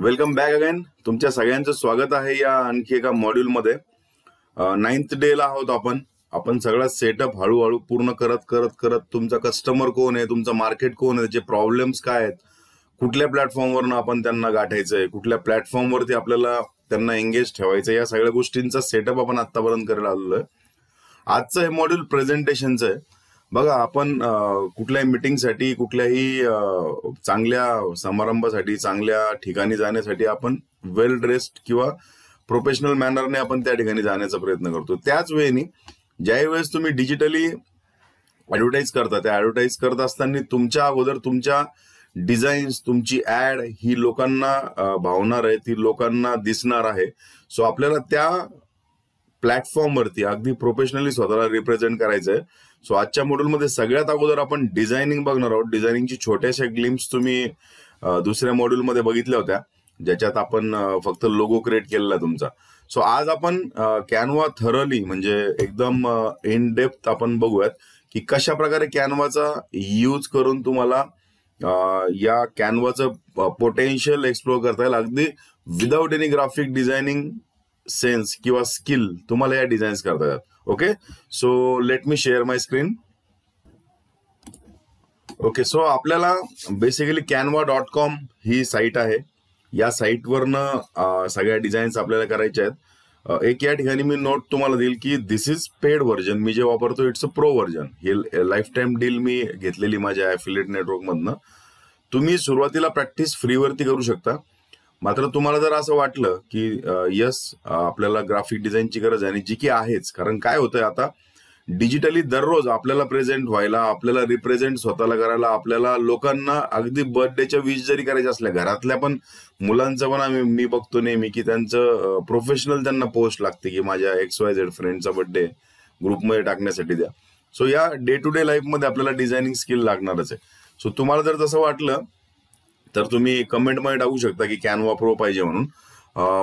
Welcome back again. तुमच्या सगळ्यांचं स्वागत आहे या आणखी एका मॉड्यूलमध्ये. 9th डेला आहोत आपण सगळा सेटअप हळूहळू पूर्ण करत तुमचा कस्टमर कोण आहे, तुमचा मार्केट कोण आहे, त्याचे प्रॉब्लेम्स काय आहेत, कुठल्या प्लॅटफॉर्मवरनं आपण त्यांना गाठायचंय, कुठल्या प्लॅटफॉर्मवरती आपल्याला त्यांना एंगेज ठेवायचं, या सगळ्या गोष्टींचा सेटअप आपण आतापर्यंत करायला आलेलो आहे. आजचं हे मॉड्यूल प्रेझेंटेशनचं आहे. बघा, आपण कुठल्याही मीटिंगसाठी, कुठल्याही चांगल्या समारंभासाठी, चांगल्या ठिकाणी जाण्यासाठी आपण वेल ड्रेस्ड किंवा प्रोफेशनल मॅनरने आपण त्या ठिकाणी जाण्याचा प्रयत्न करतो. त्याच वेळी ज्याही वेळेस तुम्ही डिजिटली ऍडव्हर्टाईज करता, त्या ऍडव्हर्टाईज करत असताना तुमच्या अगोदर तुमच्या डिझाईन्स, तुमची ऍड ही लोकांना भावणार आहे, ती लोकांना दिसणार आहे. सो आपल्याला त्या प्लॅटफॉर्मवरती अगदी प्रोफेशनली स्वतःला रिप्रेझेंट करायचं आहे. सो आजच्या मॉड्यूलमध्ये सगळ्यात अगोदर आपण डिझायनिंग बघणार आहोत. डिझायनिंगची छोट्याशा ग्लिम्स तुम्ही दुसऱ्या मॉड्यूलमध्ये बघितल्या होत्या, ज्याच्यात आपण फक्त लोगो क्रिएट केलेला तुमचा. सो आज आपण कॅनवा थरली म्हणजे एकदम इन डेप्थ आपण बघूयात की कशा प्रकारे कॅनवाचा यूज करून तुम्हाला या कॅनवाचं पोटेन्शियल एक्सप्लोर करता येईल, अगदी without any graphic designing sense किंवा स्किल तुम्हाला या डिझाईन्स करता येतात. Okay, so let me share my screen. Okay, so आपल्याला बेसिकली canva.com ही साईट आहे. या साईटवरनं सगळ्या डिझाईन्स आपल्याला करायच्या आहेत. एक या ठिकाणी मी नोट तुम्हाला देईल की दिस इज पेड व्हर्जन. मी जे वापरतो इट्स अ प्रो व्हर्जन. हे लाईफ टाईम डील मी घेतलेली माझ्या ॲफिलिएट नेटवर्कमधनं. तुम्ही सुरुवातीला प्रॅक्टिस फ्रीवरती करू शकता. मात्र तुम्हाला जर असं वाटलं की यस आपल्याला ग्राफिक डिझाईनची गरज आहे, आणि जी की आहेच, कारण काय होतंय आता डिजिटली दररोज आपल्याला प्रेझेंट व्हायला, आपल्याला रिप्रेझेंट स्वतःला करायला, आपल्याला लोकांना अगदी बर्थडेच्या विश जरी करायच्या असल्या, घरातल्या पण मुलांचं पण मी बघतो नेहमी की त्यांचं प्रोफेशनल त्यांना पोस्ट लागते की माझ्या XYZ फ्रेंडचा बर्थडे ग्रुपमध्ये टाकण्यासाठी द्या. सो या डे टू डे लाईफमध्ये आपल्याला डिझायनिंग स्किल लागणारच आहे. सो तुम्हाला जर तसं वाटलं तर तुम्ही कमेंटमध्ये टाकू शकता की कॅनवा प्रो पाहिजे म्हणून.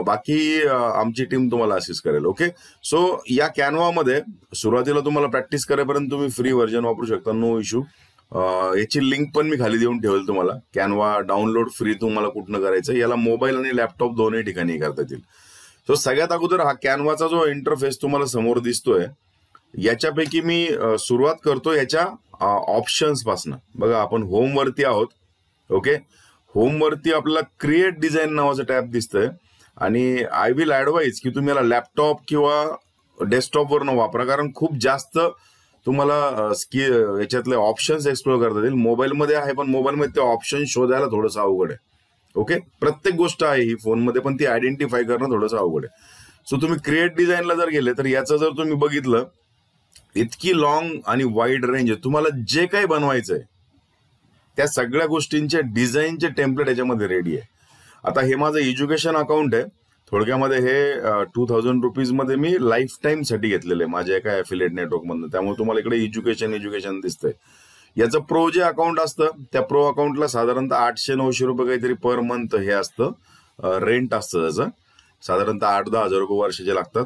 बाकी आमची टीम तुम्हाला असिस्ट करेल. ओके, सो या कॅनवामध्ये सुरुवातीला तुम्हाला प्रॅक्टिस करेपर्यंत तुम्ही फ्री व्हर्जन वापरू शकता, नो इश्यू. याची लिंक पण मी खाली देऊन ठेवेल तुम्हाला. कॅनवा डाउनलोड फ्री तुम्हाला कुठनं करायचं, याला मोबाईल आणि लॅपटॉप दोन्ही ठिकाणी करता येतील. सो सगळ्यात अगोदर हा कॅनवाचा जो इंटरफेस तुम्हाला समोर दिसतोय, याच्यापैकी मी सुरुवात करतो याच्या ऑप्शन्स पासून. बघा, आपण होम वरती आहोत. ओके, होम वरती आपल्याला क्रिएट डिझाईन नावाचं टॅब दिसतंय, आणि आय विल ऍडवाइज की तुम्ही याला लॅपटॉप किंवा डेस्कटॉपवर न वापरा, कारण खूप जास्त तुम्हाला याच्यातले ऑप्शन्स एक्सप्लोर करता येईल. मोबाईलमध्ये आहे पण मोबाईलमध्ये ते ऑप्शन शोधायला थोडंसं अवघड आहे. ओके, प्रत्येक गोष्ट आहे ही फोनमध्ये, पण ती आयडेंटिफाय करणं थोडंसं अवघड आहे. सो तुम्ही क्रिएट डिझाईनला जर गेले तर याचं जर तुम्ही बघितलं, इतकी लॉंग आणि वाईड रेंज आहे. तुम्हाला जे काही बनवायचंय त्या सगळ्या गोष्टींचे डिझाईनचे टेम्पलेट याच्यामध्ये रेडी आहे. आता हे माझं एज्युकेशन अकाउंट आहे. थोडक्यामध्ये हे 2000 रुपीजमध्ये मी लाईफ टाईम साठी घेतलेलं आहे माझ्या एका ॲफिलिएट नेटवर्कमधनं. त्यामुळे तुम्हाला इकडे एज्युकेशन दिसतंय. याचं प्रो जे अकाउंट असतं, त्या प्रो अकाउंटला साधारणतः 800-900 रुपये काहीतरी पर मंथ हे असतं, रेंट असतं त्याचं. साधारणतः 8-10 हजार रुपये वर्षाचे लागतात.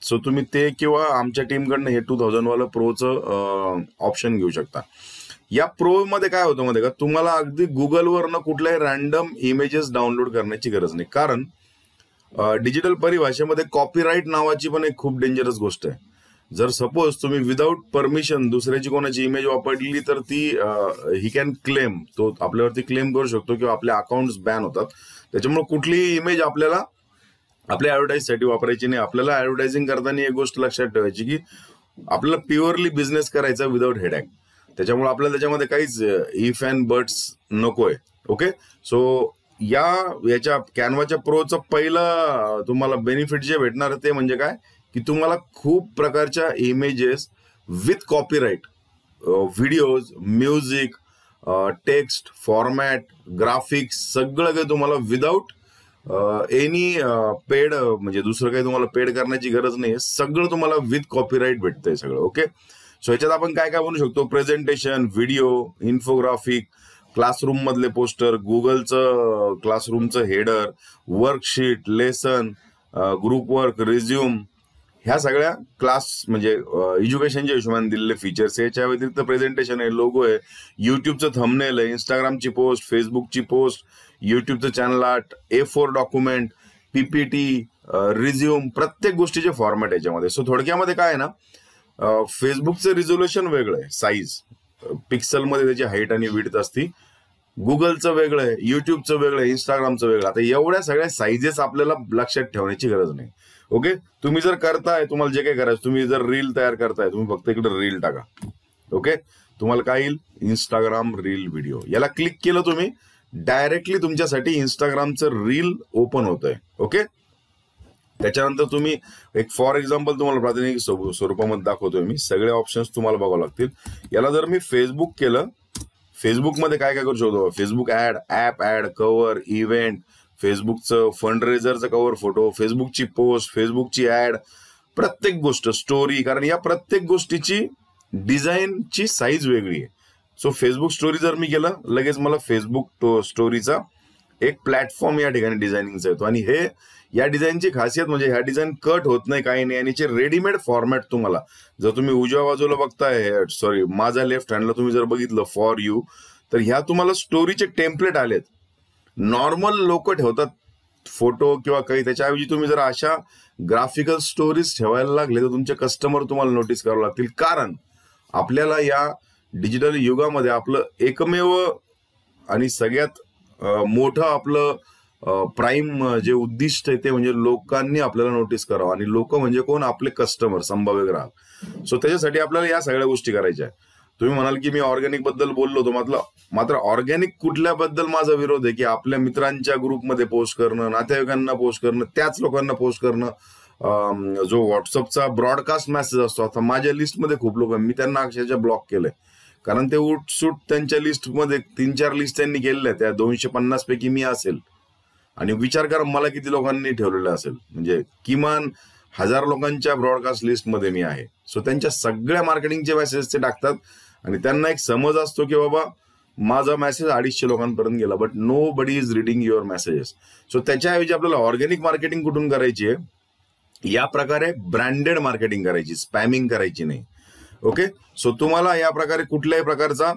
सो तुम्ही ते किंवा आमच्या टीमकडनं हे 2000 वालं प्रोचं ऑप्शन घेऊ शकता. या प्रो मध्ये काय होतं मध्ये का, तुम्हाला अगदी गुगलवरनं कुठल्याही रॅन्डम इमेजेस डाउनलोड करण्याची गरज नाही. कारण डिजिटल परिभाषेमध्ये कॉपीराईट नावाची पण एक खूप डेंजरस गोष्ट आहे. जर सपोज तुम्ही विदाऊट परमिशन दुसऱ्याची कोणाची इमेज वापरली तर ती ही कॅन क्लेम, तो आपल्यावरती क्लेम करू शकतो किंवा आपले अकाउंट्स बॅन होतात. त्याच्यामुळे कुठलीही इमेज आपल्याला आपल्या ऍडव्हर्टाईजसाठी वापरायची नाही. आपल्याला ऍडव्हर्टायझिंग करताना एक गोष्ट लक्षात ठेवायची की आपल्याला प्युअरली बिझनेस करायचा विदाऊट हेडॅक. त्याच्यामुळे आपल्याला त्याच्यामध्ये काहीच इफ अँड बट्स नकोय. ओके, सो याच्या कॅनवाच्या प्रोचं पहिलं तुम्हाला बेनिफिट जे भेटणार ते म्हणजे काय की तुम्हाला खूप प्रकारच्या images with copyright, videos, music, text, format, graphics सगळं काही तुम्हाला विदाऊट एनी पेड, म्हणजे दुसरं काही तुम्हाला पेड करण्याची गरज नाही. सगळं तुम्हाला विथ कॉपीराईट भेटतंय सगळं. ओके, सो याच्यात आपण काय काय बनवू शकतो, प्रेझेंटेशन, व्हिडिओ, इन्फोग्राफिक, क्लासरूम मधले पोस्टर, गुगलचं क्लासरूमचं header, worksheet, lesson, group work, resume, ह्या सगळ्या क्लास म्हणजे एज्युकेशनच्या हिशोबाने दिलेले फीचर्स. याच्या व्यतिरिक्त प्रेझेंटेशन आहे, लोगो आहे, युट्यूबचं थंबनेल आहे, इंस्टाग्रामची पोस्ट, फेसबुकची पोस्ट, युट्यूबचं channel art, A4 document, PPT, resume, प्रत्येक गोष्टीचे फॉर्मॅट याच्यामध्ये. सो थोडक्यामध्ये काय आहे ना, फेसबुकचं रिझोल्युशन वेगळं आहे, साईज पिक्सलमध्ये त्याची हाईट आणि विड्थ असती. गुगलचं वेगळं आहे, युट्यूबचं वेगळं आहे, इंस्टाग्रामचं वेगळं. आता एवढ्या सगळ्या साईजेस आपल्याला लक्षात ठेवण्याची गरज नाही. ओके, तुम्ही जर करताय, तुम्हाला जे काही करायचं, तुम्ही जर रील तयार करताय, तुम्ही फक्त इकडे रील टाका. ओके, तुम्हाला काय येईल, इंस्टाग्राम रील व्हिडिओ. याला क्लिक केलं तुम्ही, डायरेक्टली तुमच्यासाठी इंस्टाग्रामचं रील ओपन होतंय. ओके, त्याच्यानंतर तुम्ही एक फॉर एक्झाम्पल तुम्हाला प्रातिनिधिक स्वरूपामध्ये दाखवतोय मी. सगळे ऑप्शन्स तुम्हाला बघावं लागतील. याला जर मी फेसबुक केलं, फेसबुकमध्ये काय काय करू शकतो, Facebook ad, app ad, cover, event, फेसबुकचं फंड-रेझरचं कव्हर फोटो, फेसबुकची पोस्ट, फेसबुकची ऍड, प्रत्येक गोष्ट, स्टोरी. कारण या प्रत्येक गोष्टीची डिझाईनची साईज वेगळी आहे. सो फेसबुक स्टोरी जर मी केलं, लगेच मला फेसबुक स्टोरीचा एक प्लॅटफॉर्म या ठिकाणी डिझायनिंगचा येतो. आणि हे या डिझाईनची खासियत म्हणजे ह्या डिझाईन कट होत नाही, काही नाही. आणि रेडीमेड फॉर्मॅट तुम्हाला, जर तुम्ही उजव्या बाजूला बघताय, सॉरी माझा लेफ्ट हँडला तुम्ही जर बघितलं फॉर यू, तर ह्या तुम्हाला स्टोरीचे टेम्पलेट आलेत. नॉर्मल लोक ठेवतात फोटो किंवा काही, त्याच्याऐवजी तुम्ही जर अशा ग्राफिकल स्टोरीज ठेवायला लागले तर तुमचे कस्टमर तुम्हाला नोटीस करावं लागतील. कारण आपल्याला या डिजिटल युगामध्ये आपलं एकमेव आणि सगळ्यात मोठं आपलं प्राईम जे उद्दिष्ट आहे ते म्हणजे लोकांनी आपल्याला नोटीस करावं. आणि लोक म्हणजे कोण, आपले कस्टमर, संभाव्य ग्राहक. सो त्याच्यासाठी आपल्याला या सगळ्या गोष्टी करायच्या आहे. तुम्ही म्हणाल की मी ऑर्गॅनिक बद्दल बोललो होतो, मात्र ऑर्गॅनिक कुठल्याबद्दल माझा विरोध आहे की आपल्या मित्रांच्या ग्रुपमध्ये पोस्ट करणं, नातेवाईकांना पोस्ट करणं, त्याच लोकांना पोस्ट करणं. जो व्हॉट्सअपचा ब्रॉडकास्ट मेसेज असतो, आता माझ्या लिस्टमध्ये खूप लोक, मी त्यांना अक्षरशः ब्लॉक केलंय. कारण ते उठसूट त्यांच्या लिस्टमध्ये 3-4 लिस्ट त्यांनी केलेल्या, त्या 250 पैकी मी असेल. आणि विचार करा मला किती लोकांनी ठेवलेलं असेल, म्हणजे किमान 1000 लोकांच्या ब्रॉडकास्ट लिस्टमध्ये मी आहे. सो त्यांच्या सगळ्या मार्केटिंगचे मेसेज ते टाकतात आणि त्यांना एक समज असतो की बाबा माझा मेसेज 250 लोकांपर्यंत गेला, but nobody is reading your messages. So त्याच्याऐवजी आपल्याला ऑर्गॅनिक मार्केटिंग कुठून करायची आहे, या प्रकारे ब्रँडेड मार्केटिंग करायची, स्पॅमिंग करायची नाही. ओके, सो तुम्हाला या प्रकारे कुठल्याही प्रकारचा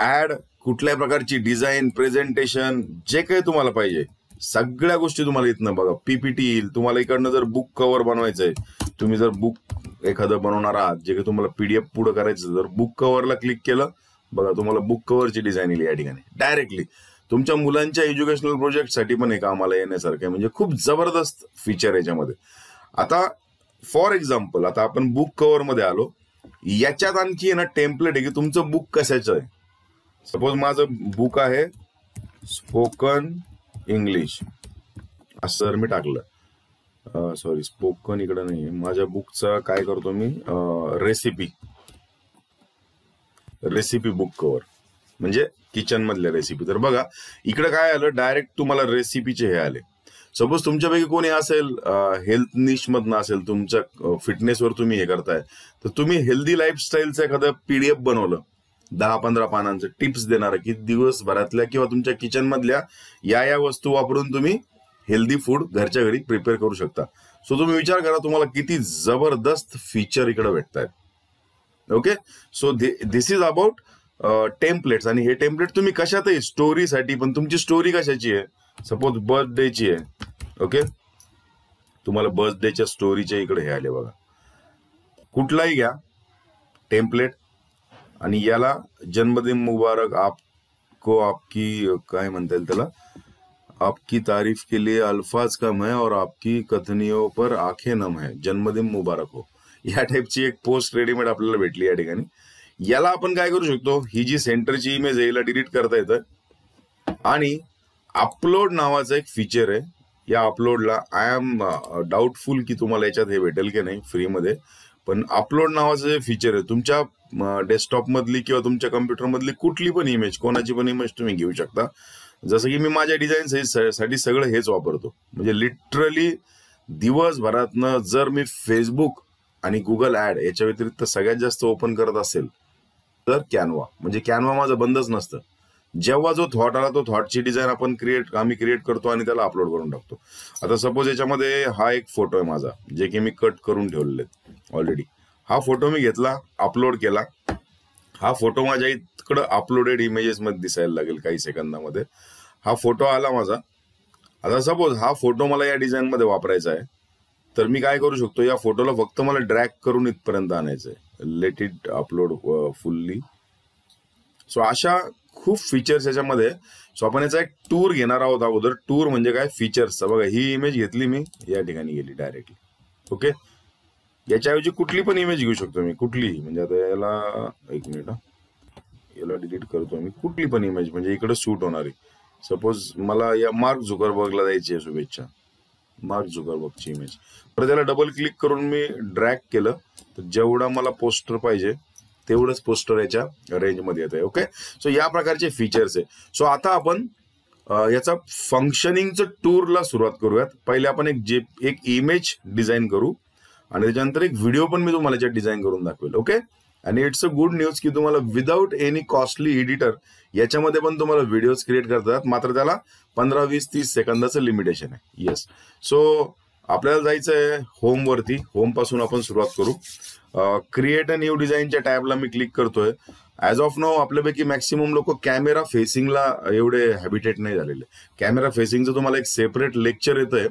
ऍड, कुठल्याही प्रकारची डिझाईन, प्रेझेंटेशन, जे काही तुम्हाला पाहिजे सगळ्या गोष्टी तुम्हाला इथनं बघा. PPT येईल तुम्हाला. इकडनं जर बुक कव्हर बनवायचंय, तुम्ही जर बुक एखादं बनवणार आहात, जे काही तुम्हाला PDF पुढे करायचं, जर बुक कव्हरला क्लिक केलं, बघा तुम्हाला बुक कव्हरची डिझाईन येईल या ठिकाणी डायरेक्टली. तुमच्या मुलांच्या एज्युकेशनल प्रोजेक्टसाठी पण एक कामाला येण्यासारखं आहे, म्हणजे खूप जबरदस्त फीचर याच्यामध्ये. आता फॉर एक्झाम्पल, आता आपण बुक कव्हरमध्ये आलो, याच्यात आणखी ना टेम्पलेट आहे की तुमचं बुक कशाचं आहे. सपोज माझं बुक आहे स्पोकन इंग्लिश, असं जर मी टाकलं, सॉरी स्पोकन इकडं नाही, माझ्या बुकचा काय करतो मी, रेसिपी बुक कव्हर, म्हणजे किचन मधल्या रेसिपी. तर बघा इकडे काय आलं, डायरेक्ट तुम्हाला रेसिपीचे हे आले. सपोज तुमच्यापैकी कोणी असेल हेल्थ निश मधनं असेल, तुमच्या फिटनेसवर तुम्ही हे करताय, तर तुम्ही हेल्दी लाईफस्टाईलचं एखादं PDF बनवलं 10-15 पानांचं, टिप्स देणार की दिवसभरातल्या किंवा तुमच्या किचन मधल्या या वस्तू वापरून तुम्ही हेल्दी फूड घरच्या घरी प्रिपेअर करू शकता. सो तुम्ही विचार करा तुम्हाला किती जबरदस्त फीचर इकडे भेटतायत. Okay, so this is about templates. आणि हे टेम्पलेट तुम्ही कशातही, स्टोरीसाठी पण, तुमची स्टोरी कशाची आहे, सपोज बर्थडेची आहे. ओके, तुम्हाला बर्थडेच्या स्टोरीच्या इकडे हे आले बघा, कुठलाही घ्या टेम्पलेट आणि याला जन्मदिन मुबारक आपको, आपकी काय म्हणता येईल त्याला, आपकी तारीफ के लिए अल्फाज कम है और आपकी कथनियों पर आंखें नम है, जन्मदिन मुबारक हो, या टाईपची एक पोस्ट रेडीमेड आपल्याला भेटली या ठिकाणी. याला आपण काय करू शकतो, ही जी सेंटरची इमेज आहे हिला डिलीट करता येतं आणि अपलोड नावाचं एक फीचर आहे. या अपलोडला आय एम डाऊटफुल की तुम्हाला याच्यात हे भेटेल की नाही फ्रीमध्ये, पण अपलोड नावाचं जे फीचर आहे, तुमच्या डेस्कटॉप मधली किंवा तुमच्या कम्प्युटर मधली कुठली पण इमेज, कोणाची पण इमेज तुम्ही घेऊ शकता. जसं की मी माझ्या डिझाईन साठी सगळं हेच वापरतो. म्हणजे लिटरली दिवसभरातनं जर मी फेसबुक आणि गुगल ऍड याच्या व्यतिरिक्त सगळ्यात जास्त ओपन करत असेल तर कॅनवा. म्हणजे कॅनवा माझं बंदच नसतं. जेव्हा जो थॉट आला तो थॉटची डिझाईन आम्ही क्रिएट करतो आणि त्याला अपलोड करून टाकतो. आता सपोज याच्यामध्ये हा एक फोटो आहे माझा, जे की मी कट करून ठेवलेले ऑलरेडी. हा फोटो मी घेतला, अपलोड केला. हा फोटो माझ्या इकडं अपलोडेड इमेजेस मध्ये दिसायला लागेल काही सेकंदामध्ये. हा फोटो आला माझा. आता सपोज हा फोटो मला या डिझाईन मध्ये वापरायचा आहे, तर मी काय करू शकतो, या फोटोला फक्त मला ड्रॅग करून इथपर्यंत आणायचंय. Let it upload fully. So अशा खूप फीचर्स याच्यामध्ये. सो आपण याचा एक टूर घेणार आहोत अगोदर. टूर म्हणजे काय, फीचर्स. बघा ही इमेज घेतली मी, या ठिकाणी गेली डायरेक्टली. ओके, याच्याऐवजी कुठली पण इमेज घेऊ शकतो मी, कुठलीही. म्हणजे आता याला एक मिनिट, याला डिलीट करतो मी. कुठली पण इमेज म्हणजे इकडे शूट होणारी. सपोज मला या मार्क झुकरबर्गला द्यायची आहे शुभेच्छा, मार्क झुकरबर्गची इमेज. तर त्याला डबल क्लिक करून मी ड्रॅग केलं तर जेवढा मला पोस्टर पाहिजे तेवढंच पोस्टर याच्या रेंजमध्ये येत आहे. ओके, सो या प्रकारचे फीचर्स आहे. सो आता आपण याचा फंक्शनिंगचं टूरला सुरुवात करूयात. पहिले आपण एक इमेज डिझाईन करू आणि त्याच्यानंतर एक व्हिडिओ पण मी तुम्हाला याच्यात डिझाईन करून दाखवेल. ओके, आणि इट्स अ गुड न्यूज की तुम्हाला विदाउट एनी कॉस्टली एडिटर याच्यामध्ये पण तुम्हाला व्हिडिओज क्रिएट करतात. मात्र त्याला 15, 20, 30 सेकंदाचं लिमिटेशन आहे. येस, सो आपल्याला जायचं आहे होम वरती. होम पासून आपण सुरुवात करू. क्रिएट अ न्यू डिझाईनच्या टॅबला मी क्लिक करतोय. ऍज ऑफ नाऊ आपल्यापैकी मॅक्सिमम लोक कॅमेरा फेसिंगला एवढे हॅबिटेट नाही झालेले. कॅमेरा फेसिंगचं तुम्हाला एक सेपरेट लेक्चर येतंय.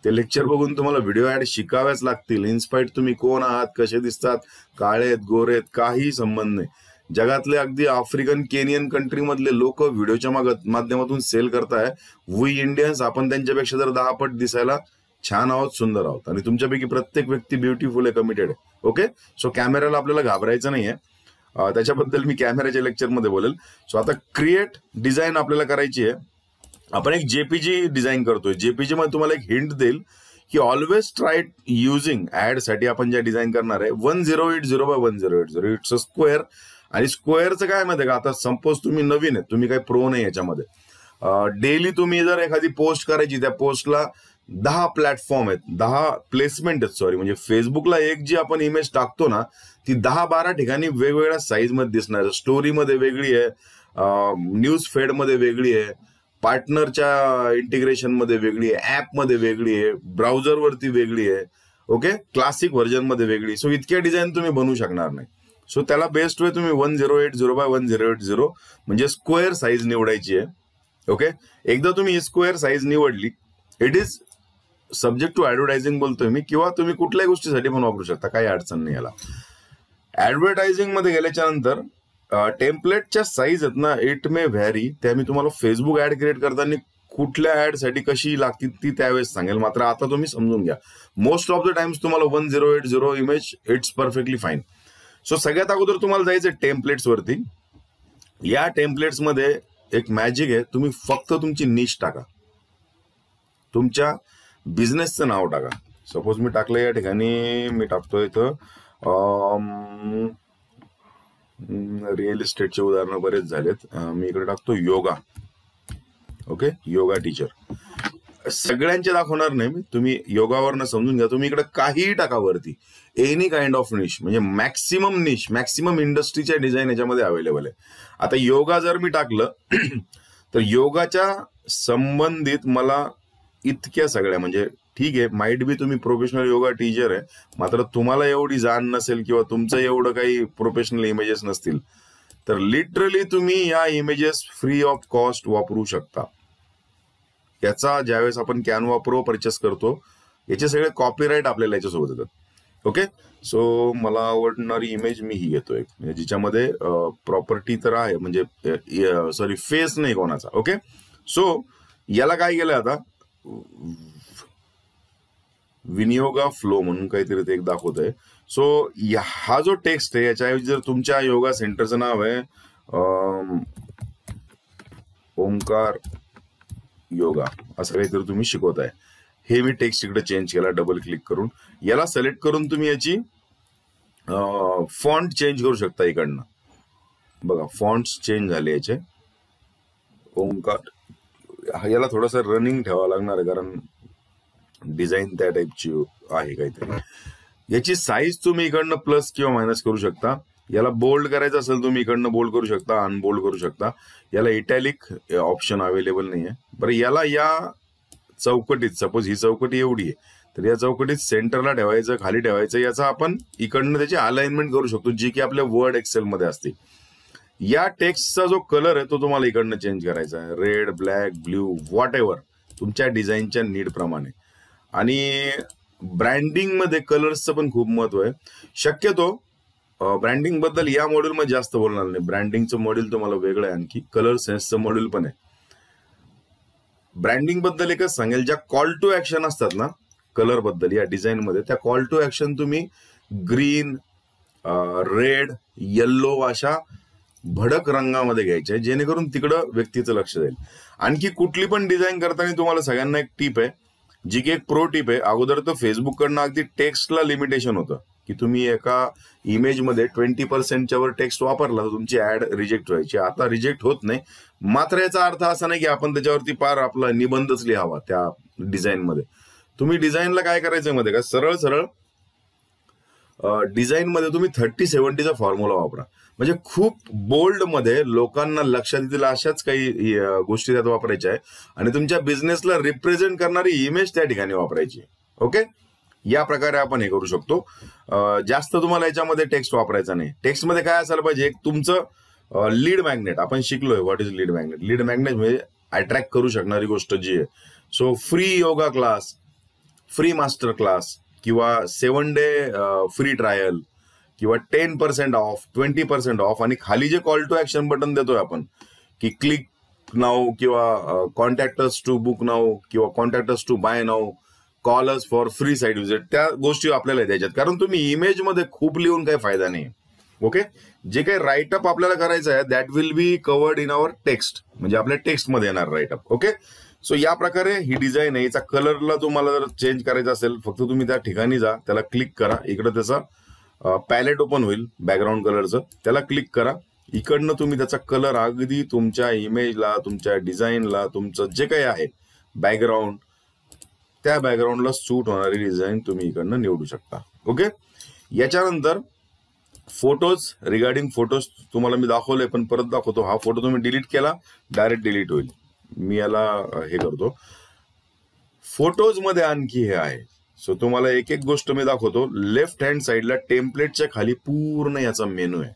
ते लेक्चर बघून तुम्हाला व्हिडिओ ऍड शिकाव्याच लागतील. इन्स्पायर्ड तुम्ही कोण आहात, कसे दिसतात, काळे आहेत, गोरे आहेत, काही संबंध नाही. जगातले अगदी आफ्रिकन केनियन कंट्री मधले लोक व्हिडिओच्या माध्यमातून सेल करताय. वी इंडियन्स आपण त्यांच्यापेक्षा जर 10 पट दिसायला छान आहोत, सुंदर आहोत. आणि तुमच्यापैकी प्रत्येक व्यक्ती ब्युटिफुल आहे, कमिटेड आहे. ओके, सो कॅमेराला आपल्याला घाबरायचं नाहीये. त्याच्याबद्दल मी कॅमेराच्या लेक्चरमध्ये बोलेल. सो आता क्रिएट डिझाईन आपल्याला करायची आहे. आपण एक जेपीजी डिझाईन करतोय. जेपीजी मध्ये तुम्हाला एक हिंट देईल की ऑलवेज ट्राय युझिंग ऍड साठी आपण ज्या डिझाईन करणार आहे 1080 बाय 1080. It's a square. आणि स्क्वेअरचं काय माहिती का, आता सपोज तुम्ही नवीन आहे, तुम्ही काही प्रो नाही याच्यामध्ये. डेली तुम्ही जर एखादी पोस्ट करायची, त्या पोस्टला 10 प्लॅटफॉर्म आहेत, 10 प्लेसमेंट आहेत. सॉरी, म्हणजे फेसबुकला एक जी आपण इमेज टाकतो ना, ती 10-12 ठिकाणी वेगवेगळ्या साईज मध्ये दिसणार. स्टोरीमध्ये वेगळी आहे, न्यूज फेडमध्ये वेगळी आहे, पार्टनरच्या इंटिग्रेशन मध्ये वेगळी आहे, ऍप मध्ये वेगळी आहे, ब्राउझरवरती वेगळी आहे. ओके, क्लासिक व्हर्जन मध्ये वेगळी. सो इतक्या डिझाईन तुम्ही बनवू शकणार नाही. सो त्याला बेस्ट वे तुम्ही 1080 बाय 1080 म्हणजे स्क्वेअर साईज निवडायची आहे. ओके, एकदा तुम्ही ही स्क्वेअर साईज निवडली, it is subject to advertising बोलतोय मी, किंवा तुम्ही कुठल्याही गोष्टीसाठी पण वापरू शकता, काही अडचण नाही याला. ऍडव्हर्टायझिंग मध्ये गेल्याच्या नंतर टेम्पलेटच्या साईज आहेत ना, इट मे व्हॅरी. त्या मी तुम्हाला फेसबुक ऍड क्रिएट करताना कुठल्या ऍड साठी कशी लागतील ती त्यावेळेस सांगेल. मात्र आता तुम्ही समजून घ्या, मोस्ट ऑफ द टाइम्स तुम्हाला 1080 image it's perfectly fine. So सगळ्यात अगोदर तुम्हाला जायचं टेम्पलेट्स वरती. या टेम्पलेट्स मध्ये एक मॅजिक आहे, तुम्ही फक्त तुमची निश टाका, तुमच्या बिझनेसचं नाव टाका. सपोज मी टाकलं या ठिकाणी, मी टाकतो इथं रिअल इस्टेटचे उदाहरणं बरेच झालेत. मी इकडे टाकतो योगा. Okay, yoga teacher. सगळ्यांचे दाखवणार नाही मी, तुम्ही योगावरनं समजून घ्या. तुम्ही इकडे काहीही टाका वरती, एनी काइंड ऑफ निश, म्हणजे मॅक्सिमम निश, मॅक्सिमम इंडस्ट्रीच्या डिझाईन याच्यामध्ये अवेलेबल आहे. आता योगा जर मी टाकलं तर योगाच्या संबंधित मला इतक्या सगळ्या, म्हणजे ठीक आहे, माइट बी तुम्ही प्रोफेशनल योगा टीचर आहे, मात्र तुम्हाला एवढी जाण नसेल किंवा तुमचं एवढं काही प्रोफेशनल इमेजेस नसतील, तर लिटरली तुम्ही या इमेजेस फ्री ऑफ कॉस्ट वापरू शकता. याचा ज्यावेळेस आपण कॅनवा प्रो परचेस करतो, याचे सगळे कॉपीराईट आपल्याला याच्यासोबत येतात. ओके, सो मला आवडणारी इमेज मी ही घेतोय, जिच्यामध्ये प्रॉपर्टी तर आहे, म्हणजे सॉरी फेस नाही कोणाचा. ओके, सो याला काय केलं आता, विनियोगा फ्लो म्हणून काहीतरी ते एक दाखवत आहे. सो हा जो टेक्स्ट आहे याच्याऐवजी जर तुमच्या योगा सेंटरचं नाव आहे ओंकार योगा असं काहीतरी तुम्ही शिकवत आहे, हे मी टेक्स्ट इकडे चेंज केला डबल क्लिक करून. याला सिलेक्ट करून तुम्ही याची फॉन्ट चेंज करू शकता इकडनं. बघा फॉन्ट्स चेंज झाले याचे. ओंकार, याला थोडंसं रनिंग ठेवावं लागणार आहे कारण डिझाईन त्या टाईपची आहे काहीतरी. याची साईज तुम्ही इकडनं प्लस किंवा मायनस करू शकता. याला बोल्ड करायचं असेल तुम्ही इकडनं बोल्ड करू शकता, अनबोल्ड करू शकता. याला इटॅलिक ऑप्शन अवेलेबल नाहीये. बरं, याला या चौकटीत, सपोज ही चौकटी एवढी आहे, तर या चौकटीत सेंटरला ठेवायचं, खाली ठेवायचं, याचा आपण इकडनं त्याची अलाइनमेंट करू शकतो, जी की आपल्या वर्ड एक्सेल मध्ये असते. या टेक्स्टचा जो कलर आहे तो तुम्हाला इकडनं चेंज करायचा आहे, red, black, blue, what ever तुमच्या डिझाईनच्या नीड प्रमाणे. आणि ब्रँडिंग मध्ये कलर्सचं पण खूप महत्व आहे. शक्यतो ब्रँडिंग बद्दल या मॉड्यूल मध्ये जास्त बोलणार नाही, ब्रँडिंगचं मॉड्यूल तुम्हाला वेगळं आहे, आणखी कलर सेन्सचं मॉड्यूल पण आहे. ब्रँडिंग बद्दल एकच सांगेल, ज्या कॉल टू ऍक्शन असतात ना कलर बद्दल या डिझाईन मध्ये, त्या कॉल टू ऍक्शन तुम्ही ग्रीन, रेड, येल्लो अशा भडक रंगामध्ये घ्यायचे, जेणेकरून तिकडं व्यक्तीचं लक्ष जाईल. आणखी कुठली पण डिझाईन करताना तुम्हाला सगळ्यांना एक टिप आहे, जी की एक प्रो टिप आहे. अगोदर तर फेसबुककडनं अगदी टेक्स्टला लिमिटेशन होतं की तुम्ही एका इमेजमध्ये 20% वर टेक्स्ट वापरला तर तुमची ऍड रिजेक्ट व्हायची. आता रिजेक्ट होत नाही. मात्र याचा अर्थ असा नाही की आपण त्याच्यावरती पार आपला निबंधच लिहावा त्या डिझाईनमध्ये. तुम्ही डिझाईनला काय करायचं मध्ये का, सरळ सरळ डिझाईन मध्ये तुम्ही 30-70चा फॉर्म्युला वापरा. म्हणजे खूप बोल्ड मध्ये लोकांना लक्षात येतील अशाच काही गोष्टी त्यात वापरायच्या आहे आणि तुमच्या बिझनेसला रिप्रेझेंट करणारी इमेज त्या ठिकाणी वापरायची. ओके, या प्रकारे आपण हे करू शकतो. जास्त तुम्हाला याच्यामध्ये टेक्स्ट वापरायचा नाही. टेक्स्ट मध्ये काय असायला पाहिजे, एक तुमचं लीड मॅग्नेट. आपण शिकलोय what is lead magnet. Lead magnet म्हणजे अट्रॅक्ट करू शकणारी गोष्ट जी आहे. So free yoga class, free master class किंवा 7 डे फ्री ट्रायल किंवा 10% ऑफ, 20% ऑफ, आणि खाली जे कॉल टू ऍक्शन बटन देतोय आपण की क्लिक नाऊ किंवा contact us to book now किंवा contact us to buy now, call us for free site visit, त्या गोष्टी आपल्याला द्यायच्यात. कारण तुम्ही इमेजमध्ये खूप लिहून काही फायदा नाही. ओके, जे काही राईटअप आपल्याला करायचं आहे that will be covered in our text, म्हणजे आपल्या टेक्स्टमध्ये येणार राईटअप. ओके, सो या प्रकारे ही डिझाईन आहे. याचा कलरला तुम्हाला जर चेंज करायचा असेल, फक्त तुम्ही त्या ठिकाणी जा, त्याला क्लिक करा, इकडे त्याचा पॅलेट ओपन होईल बॅकग्राऊंड कलरचं, त्याला क्लिक करा. इकडनं तुम्ही त्याचा कलर अगदी तुमच्या इमेजला, तुमच्या डिझाईनला, तुमचं जे काही आहे बॅकग्राऊंड, त्या बॅकग्राऊंडला सूट होणारी डिझाईन तुम्ही इकडनं निवडू शकता. ओके, याच्यानंतर फोटोज. रिगार्डिंग फोटोज तुम्हाला मी दाखवले, पण परत दाखवतो. हा फोटो तुम्ही डिलीट केला, डायरेक्ट डिलीट होईल. मी याला हे करतो. फोटोज मध्ये आणखी हे आहे. सो तुम्हाला एक एक गोष्ट मी दाखवतो. लेफ्ट हँड साईडला टेम्पलेटच्या खाली पूर्ण याचा मेनू आहे.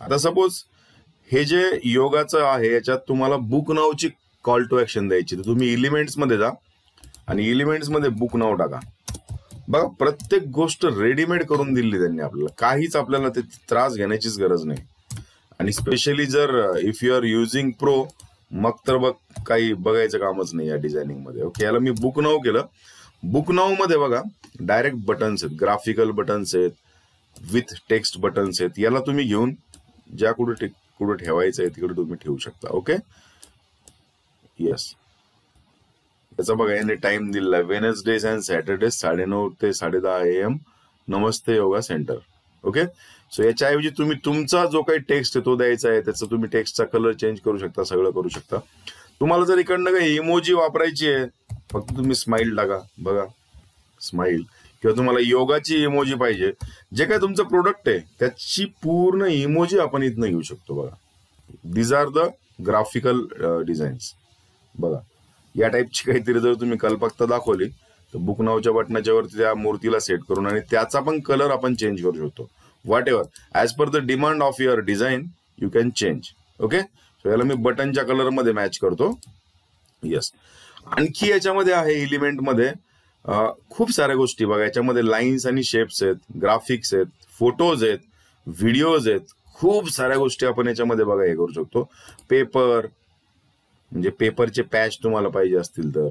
आता सपोज हे जे योगाचं आहे याच्यात तुम्हाला बुक नावची कॉल टू ऍक्शन द्यायची, तर तुम्ही एलिमेंट्स मध्ये जा आणि एलिमेंट्स मध्ये बुक नाव टाका. बघा, प्रत्येक गोष्ट रेडीमेड करून दिली त्यांनी आपल्याला, काहीच आपल्याला ते त्रास घेण्याचीच गरज नाही. आणि स्पेशली जर if you are using pro, मग तर बघ काही बघायचं कामच नाही या डिझायनिंग मध्ये. ओके, याला मी बुक नाव केलं. बुक नाव मध्ये बघा डायरेक्ट बटन्स आहेत, ग्राफिकल बटन्स आहेत, विथ टेक्स्ट बटन्स आहेत. याला तुम्ही घेऊन ज्या कुठे ठेवायचं आहे तिकडे तुम्ही ठेवू शकता. Okay, yes. त्याचा बघा याने टाइम दिलेला आहे, वेनसडेज अँड सॅटर्डे 9:30 ते 10:30 AM, Namaste yoga centre. Okay, so याच्याऐवजी तुम्ही तुमचा जो काही टेक्स्ट आहे तो द्यायचा आहे, त्याचा तुम्ही टेक्स्टचा कलर चेंज करू शकता, सगळं करू शकता. तुम्हाला जर इकडनं काही इमोजी वापरायची आहे, फक्त तुम्ही स्माइल टाका. बघा, स्माइल. किंवा तुम्हाला योगाची इमोजी पाहिजे, जे काय तुमचं प्रोडक्ट आहे त्याची पूर्ण इमोजी आपण इथनं घेऊ शकतो. बघा, these are the graphical designs. बघा, या टाईपची काहीतरी जर तुम्ही कल्पकता दाखवली तर बुक नावच्या बटनाच्या वरती त्या मूर्तीला सेट करून आणि त्याचा पण कलर आपण चेंज करू शकतो. What ever as per the demand of your design you can change. Okay, so याला मी बटनच्या कलर मध्ये मॅच करतो. येस. आणखी याच्यामध्ये आहे एलिमेंट मध्ये खूप साऱ्या गोष्टी. बघा, याच्यामध्ये लाईन्स आणि शेप्स आहेत, ग्राफिक्स आहेत, फोटोज आहेत, व्हिडिओज आहेत, खूप साऱ्या गोष्टी आपण याच्यामध्ये बघा हे करू शकतो. पेपर म्हणजे पेपरचे पॅच तुम्हाला पाहिजे असतील तर,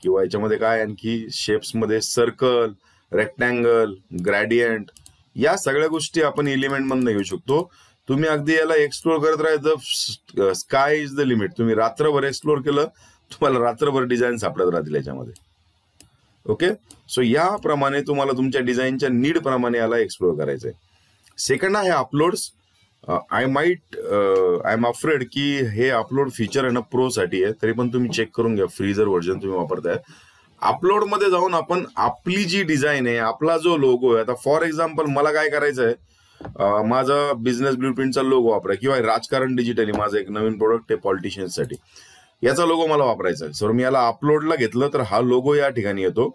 किंवा याच्यामध्ये काय आणखी शेप्स मध्ये सर्कल, रेक्टँगल, ग्रॅडियंट, या सगळ्या गोष्टी आपण एलिमेंट मधून घेऊ शकतो. तुम्ही अगदी याला एक्सप्लोर करत राहायचं. Sky is the limit. तुम्ही रात्रभर एक्सप्लोर केलं, तुम्हाला रात्रभर डिझाईन सापडत राहतील याच्यामध्ये. ओके, सो याप्रमाणे तुम्हाला तुमच्या डिझाईनच्या नीड प्रमाणे याला एक्सप्लोर करायचंय. सेकंड आहे अपलोड्स. आय एम अफ्रेड की हे अपलोड फीचर आहे ना प्रो साठी आहे, तरी पण तुम्ही चेक करून घ्या. फ्री जर व्हर्जन तुम्ही वापरताय, अपलोड मध्ये जाऊन आपण आपली जी डिझाईन आहे, आपला जो लोगो आहे, आता फॉर एक्झाम्पल मला काय करायचं आहे, माझा बिझनेस ब्लूप्रिंटचा लोगो वापराय, किंवा राजकारण डिजिटली माझं एक नवीन प्रोडक्ट आहे पॉलिटिशियन्स साठी, याचा लोगो मला वापरायचा आहे. सर मी याला अपलोडला घेतलं तर हा लोगो या ठिकाणी येतो.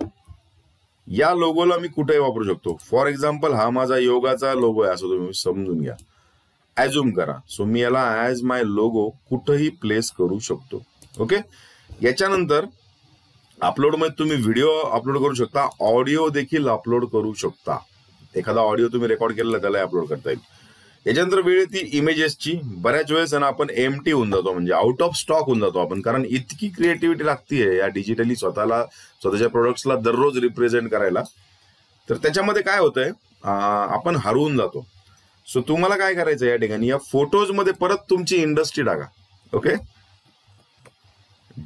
या लोगोला मी कुठेही वापरू शकतो. फॉर एक्झाम्पल हा माझा योगाचा लोगो आहे असं तुम्ही समजून घ्या. ऍझ्युम करा. सो मी याला ॲज माय लोगो कुठंही प्लेस करू शकतो. ओके. याच्यानंतर अपलोडमध्ये तुम्ही व्हिडिओ अपलोड करू शकता, ऑडिओ देखील अपलोड करू शकता. एखादा ऑडिओ तुम्ही रेकॉर्ड केलेला त्याला अपलोड करता येईल. याच्यानंतर वेळ येते इमेजेसची. बऱ्याच वेळेस ना आपण एम्प्टी होऊन जातो, म्हणजे आउट ऑफ स्टॉक होऊन जातो आपण, कारण इतकी क्रिएटिव्हिटी लागतीये या डिजिटली स्वतःच्या प्रोडक्ट्सला दररोज रिप्रेझेंट करायला. तर त्याच्यामध्ये काय होतंय, आपण हरवून जातो. सो तुम्हाला काय करायचं या ठिकाणी, या फोटोजमध्ये परत तुमची इंडस्ट्री टाका. ओके.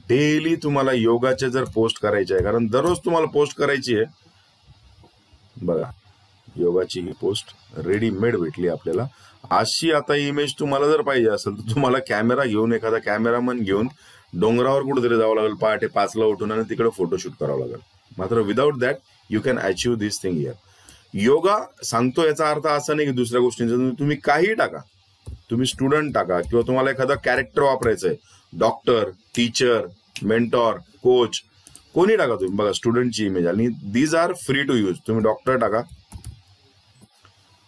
डेली तुम्हाला योगाचे जर पोस्ट करायचे आहे, कारण दररोज तुम्हाला पोस्ट करायची आहे. बघा, योगाची ही पोस्ट रेडीमेड भेटली आपल्याला. अशी आता इमेज तुम्हाला जर पाहिजे असेल तर तुम्हाला कॅमेरा घेऊन, एखादा कॅमेरामन घेऊन डोंगरावर कुठेतरी जावं लागेल, पहाटे 5ला उठून, आणि तिकडे फोटोशूट करावं लागेल. मात्र without that you can achieve this thing here. Yoga सांगतो याचा अर्थ असा नाही की दुसऱ्या गोष्टींचा तुम्ही काही टाका, तुम्ही स्टुडंट टाका, किंवा तुम्हाला एखादा कॅरेक्टर वापरायचंय, डॉक्टर, टीचर, मेंटॉर, कोच, कोणी टाका तुम्ही. बघा, स्टुडंटची इमेज, आणि these are free to use. तुम्ही डॉक्टर टाका.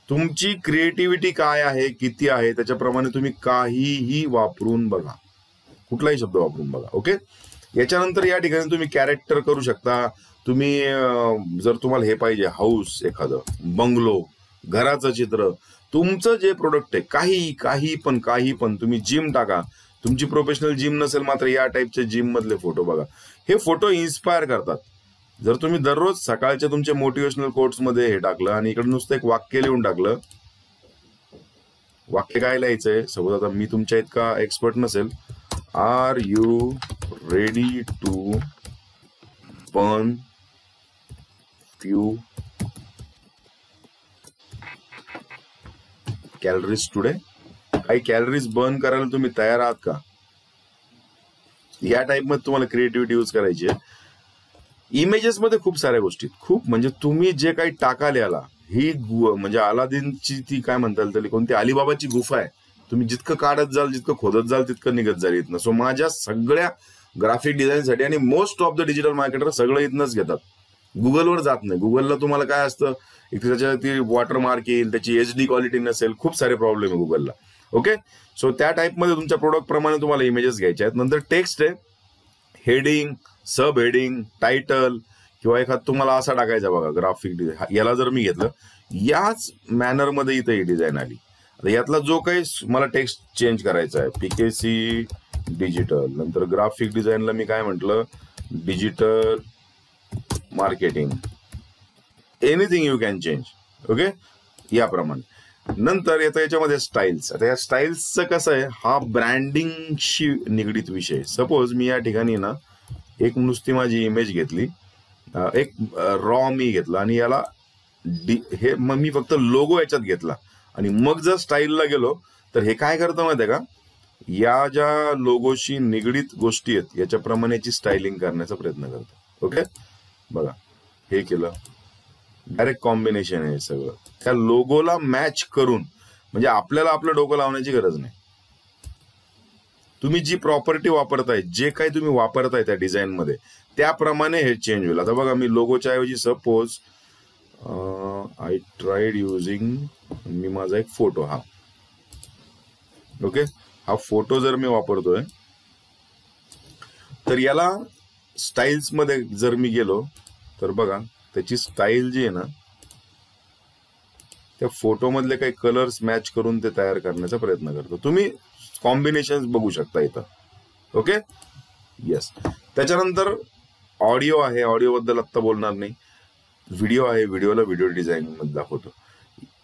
तुमची क्रिएटिव्हिटी काय आहे, किती आहे, त्याच्याप्रमाणे तुम्ही काहीही वापरून बघा, कुठलाही शब्द वापरून बघा. ओके. याच्यानंतर या ठिकाणी तुम्ही कॅरेक्टर करू शकता. तुम्ही जर तुम्हाला हे पाहिजे, हाऊस, एखादं बंगलो, घराचं चित्र, तुमचं जे प्रोडक्ट आहे, काही पण तुम्ही जिम टाका. तुमची प्रोफेशनल जिम नसेल मात्र या टाईपचे जिम मधले फोटो बघा. हे फोटो इन्स्पायर करतात. जर तुम्ही दररोज सकाळच्या तुमच्या मोटिवेशनल कोट्स मध्ये हे टाकलं, आणि इकडे नुसतं एक वाक्य लिहून टाकलं. वाक्य काय लिहायचंय, सपोज आता मी तुमच्या इतका एक्सपर्ट नसेल. Are you ready to burn few calories today? काही कॅलरीज बर्न करायला तुम्ही तयार आहात का? या टाईप मध्ये तुम्हाला क्रिएटिव्हिटी यूज करायची आहे. इमेजेस मध्ये खूप साऱ्या गोष्टी, खूप, म्हणजे तुम्ही जे काही टाकाल याला, ही म्हणजे अलादीनची ती काय म्हणता येईल त्याला, कोणती अलिबाबाची गुफा आहे. तुम्ही जितकं काढत जाल, जितकं खोदत जाल, तितकं निघत जाईल इथनं. सो माझ्या सगळ्या ग्राफिक डिझाईनसाठी, आणि most of the digital marketer सगळं इथनंच घेतात, गुगलवर जात नाही. गुगलला तुम्हाला काय असतं, एक त्याच्या ती वॉटरमार्क येईल, त्याची HD क्वालिटी नसेल, खूप सारे प्रॉब्लेम आहे गुगलला. ओके. सो त्या टाईपमध्ये तुमच्या प्रोडक्ट प्रमाणे तुम्हाला इमेजेस घ्यायचे आहेत. नंतर टेक्स्ट आहे, हेडिंग, सब हेडिंग, टायटल, किंवा एखाद तुम्हाला असा टाकायचा बघा ग्राफिक डिझाईन. याला जर मी घेतलं, याच मॅनरमध्ये इथं ही डिझाईन आली. आता यातला जो काही मला टेक्स्ट चेंज करायचा आहे, PKC डिजिटल, नंतर ग्राफिक डिझाईनला मी काय म्हटलं, digital marketing, anything you can change. Okay. याप्रमाणे. नंतर येतं याच्यामध्ये स्टाईल्स. आता या स्टाईल्सचं कसं आहे, हा ब्रँडिंगशी निगडीत विषय. सपोज मी या ठिकाणी ना एक नुसती माझी इमेज घेतली, एक रॉ मी घेतला, आणि याला हे मग मी फक्त लोगो याच्यात घेतला, आणि मग जर स्टाईलला गेलो तर हे काय करतं माहिती आहे का, या ज्या लोगोशी निगडीत गोष्टी आहेत याच्याप्रमाणे याची स्टायलिंग करण्याचा प्रयत्न करतो. ओके. बघा, हे केलं, डायरेक्ट कॉम्बिनेशन आहे सगळं त्या लोगोला मॅच करून, म्हणजे आपल्याला आपलं डोकं लावण्याची गरज नाही. तुम्ही जी प्रॉपर्टी वापरताय, जे काही तुम्ही वापरताय त्या डिझाईन मध्ये, त्याप्रमाणे हे चेंज होईल. आता बघा, मी लोगोच्या ऐवजी सपोज आय ट्राईड युझिंग, मी माझा एक फोटो, हा ओके, हा फोटो जर मी वापरतोय, तर याला स्टाईल्स मध्ये जर मी गेलो तर बघा, त्याची स्टाईल जी आहे ना, त्या फोटो मधले काही कलर्स मॅच करून ते तयार करण्याचा प्रयत्न करतो. तुम्ही कॉम्बिनेशन बघू शकता इथं. ओके. येस. त्याच्यानंतर ऑडिओ आहे, ऑडिओ बद्दल आत्ता बोलणार नाही. व्हिडिओ आहे, व्हिडिओला व्हिडिओ डिझाईन मध्ये दाखवतो.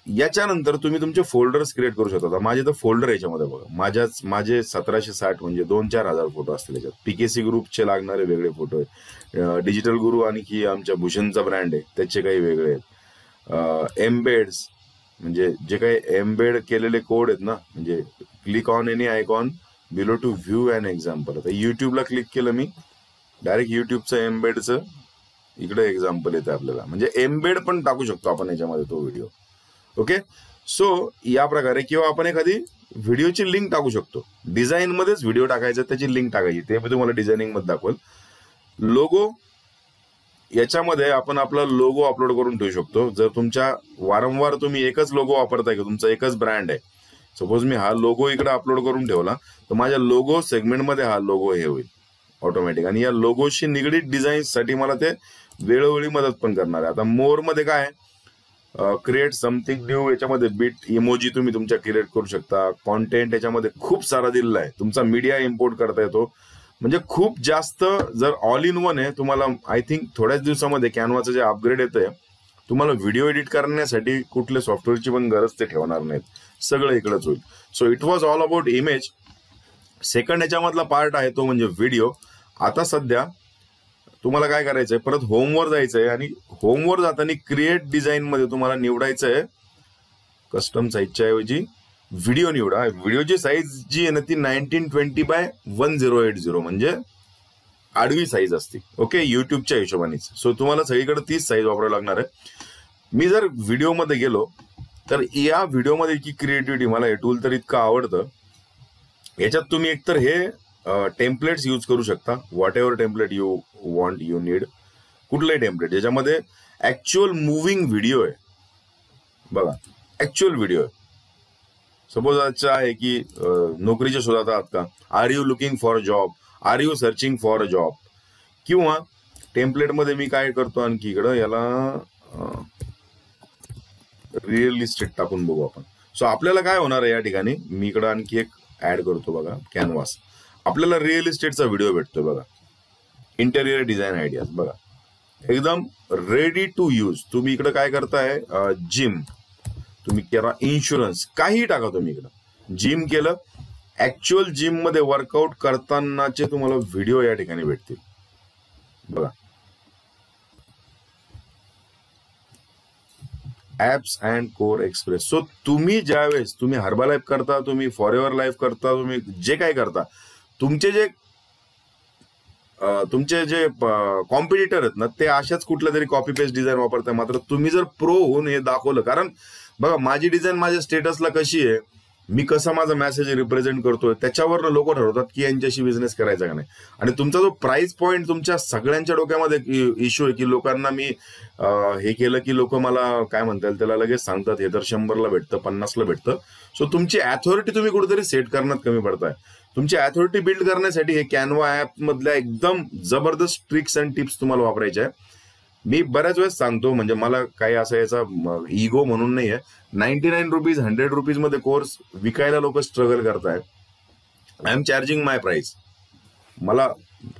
याच्यानंतर तुम्ही तुमचे फोल्डर्स क्रिएट करू शकता. माझे तर फोल्डर याच्यामध्ये बघा, माझे 1760 म्हणजे 2-4 हजार फोटो असतील याच्यात. PKC ग्रुपचे लागणारे वेगळे फोटो आहेत, डिजिटल गुरु आणि की आमच्या भूषणचा ब्रँड आहे त्याचे काही वेगळे आहेत. एम्बेड्स म्हणजे जे काही एम्बेड केलेले कोड आहेत ना, म्हणजे click on any icon below to view an example. आता युट्यूबला क्लिक केलं मी, डायरेक्ट युट्यूबचं एम्बेडचं इकडे एक्झाम्पल येते आपल्याला, म्हणजे एम्बेड पण टाकू शकतो आपण याच्यामध्ये तो व्हिडिओ. ओके. सो या प्रकारे, किंवा आपण एखादी व्हिडिओची लिंक टाकू शकतो. डिझाईन मध्येच व्हिडिओ टाकायचा, त्याची लिंक टाकायची, ते मी तुम्हाला डिझायनिंग मध्ये दाखवेल. लोगो, याच्यामध्ये आपण आपला लोगो अपलोड करून ठेवू शकतो. जर तुमच्या वारंवार तुम्ही एकच लोगो वापरताय, की तुमचा एकच ब्रँड आहे, सपोज मी हा लोगो इकडे अपलोड करून ठेवला तर माझ्या लोगो सेगमेंटमध्ये हा लोगो हे होईल ऑटोमॅटिक, आणि या लोगोशी निगडीत डिझाईन्ससाठी मला ते वेळोवेळी मदत पण करणार आहे. आता मोर मध्ये काय क्रिएट समथिंग न्यू, याच्यामध्ये बिट इमोजी तुम्ही तुमच्या क्रिएट करू शकता. कॉन्टेंट याच्यामध्ये खूप सारा दिलेला आहे, तुमचा मीडिया इम्पोर्ट करता येतो, म्हणजे खूप जास्त. जर ऑल इन वन आहे तुम्हाला, आय थिंक थोड्याच दिवसामध्ये कॅनवाचं जे अपग्रेड येतंय तुम्हाला व्हिडिओ एडिट करण्यासाठी कुठल्या सॉफ्टवेअरची पण गरज ते ठेवणार नाहीत, सगळं इकडेच होईल. So it was all about image. Second याच्यामधला पार्ट आहे तो म्हणजे व्हिडिओ. आता सध्या तुम्हाला काय करायचंय, परत होमवर जायचंय आणि होमवर जाताना क्रिएट डिझाईन मध्ये तुम्हाला निवडायचंय कस्टम साईजच्या ऐवजी व्हिडिओ निवडा. व्हिडिओची साईज जी आहे ना ती 1920x1080 म्हणजे आडवी साईज असते, ओके, युट्यूबच्या हिशोबानेच. सो तुम्हाला सगळीकडे तीच साईज वापरायला लागणार आहे. मी जर व्हिडिओमध्ये गेलो तर या व्हिडिओमध्ये इतकी क्रिएटिव्हिटी, मला हे टूल तर इतकं आवडतं. याच्यात तुम्ही एकतर हे टेम्पलेट्स यूज करू शकता, what ever template you want, you need, कुठलंही टेम्पलेट ज्याच्यामध्ये ऍक्च्युअल मुव्हिंग व्हिडिओ आहे. बघा, ऍक्च्युअल व्हिडिओ आहे. सपोज आजचा आहे की नोकरीच्या शोधात आहात का, are you looking for a job, are you searching for a job. किंवा टेम्पलेटमध्ये मी काय करतो आणखी इकडं याला रिअल इस्टेट टाकून बघू आपण. सो आपल्याला काय होणार आहे या ठिकाणी, मी इकडं आणखी एक ऍड करतो बघा, कॅनव्हास. आपल्याला रिअल इस्टेटचा व्हिडिओ भेटतोय बघा, इंटेरियर डिझाईन आयडियाज. बघा एकदम रेडी टू यूज. तुम्ही इकडे काय करताय, जिम, तुम्ही करा इन्शुरन्स, काही टाका तुम्ही इकडं. जिम केलं, ऍक्च्युअल जिम मध्ये वर्कआउट करतानाचे तुम्हाला व्हिडिओ या ठिकाणी भेटतील. बघा, apps and core express. So तुम्ही ज्यावेळेस तुम्ही हर्बा लाईफ करता, तुम्ही फॉरएव्हर लाईफ करता, तुम्ही जे काय करता, तुमचे जे कॉम्पिटिटर आहेत ना ते अशाच कुठल्या तरी कॉपी पेस्ट डिझाईन वापरताय. मात्र तुम्ही जर प्रो होऊन हे दाखवलं, कारण बघा माझी डिझाईन माझ्या स्टेटसला कशी आहे, मी कसा माझा मेसेज रिप्रेझेंट करतोय त्याच्यावर लोक ठरवतात की यांच्याशी बिझनेस करायचा का नाही. आणि तुमचा जो प्राइस पॉइंट तुमच्या सगळ्यांच्या डोक्यामध्ये इश्यू आहे की लोकांना मी हे केलं की लोक मला काय म्हणता येईल त्याला लगेच सांगतात हे तर 100ला भेटतं, 50ला भेटतं. सो तुमची अथॉरिटी तुम्ही कुठेतरी सेट करण्यात कमी पडताय. तुमची अथॉरिटी बिल्ड करण्यासाठी हे कॅनवा ऍप मधल्या एकदम जबरदस्त ट्रिक्स अँड टिप्स तुम्हाला वापरायचे आहे. मी बऱ्याच वेळेस सांगतो, म्हणजे मला काही असं याचा इगो म्हणून नाही आहे. 99 रुपीज 100 रुपीज मध्ये कोर्स विकायला लोक स्ट्रगल करतायत. I am charging my price. मला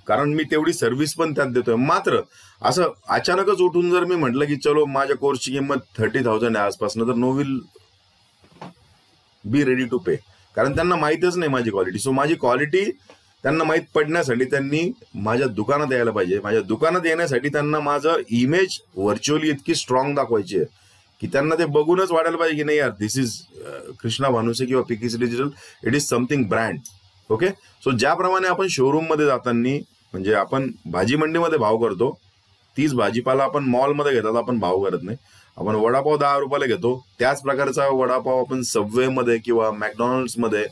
कारण मी तेवढी सर्व्हिस पण त्यात देतोय. मात्र असं अचानकच उठून जर मी म्हटलं की चलो माझ्या कोर्सची किंमत 30,000 आहे आसपासनं, तर no will be ready to pay. कारण त्यांना माहितच नाही माझी क्वालिटी. सो माझी क्वालिटी त्यांना माहीत पडण्यासाठी त्यांनी माझ्या दुकानात यायला पाहिजे. माझ्या दुकानात येण्यासाठी त्यांना माझं इमेज व्हर्च्युअली इतकी स्ट्रॉंग दाखवायची आहे की त्यांना ते बघूनच वाटायला पाहिजे की नाही यार, दिस इज कृष्णा भानुसे किंवा Pikis digital, it is something brand. Okay. So ज्याप्रमाणे आपण शोरूम मध्ये जाताना म्हणजे आपण भाजी मंडीमध्ये भाव करतो, तीच भाजीपाला आपण मॉलमध्ये घेतात आपण भाव करत नाही. आपण वडापाव 10 रुपयाला घेतो, त्याच प्रकारचा वडापाव आपण सबवे मध्ये किंवा मॅकडॉनल्ड्स मध्ये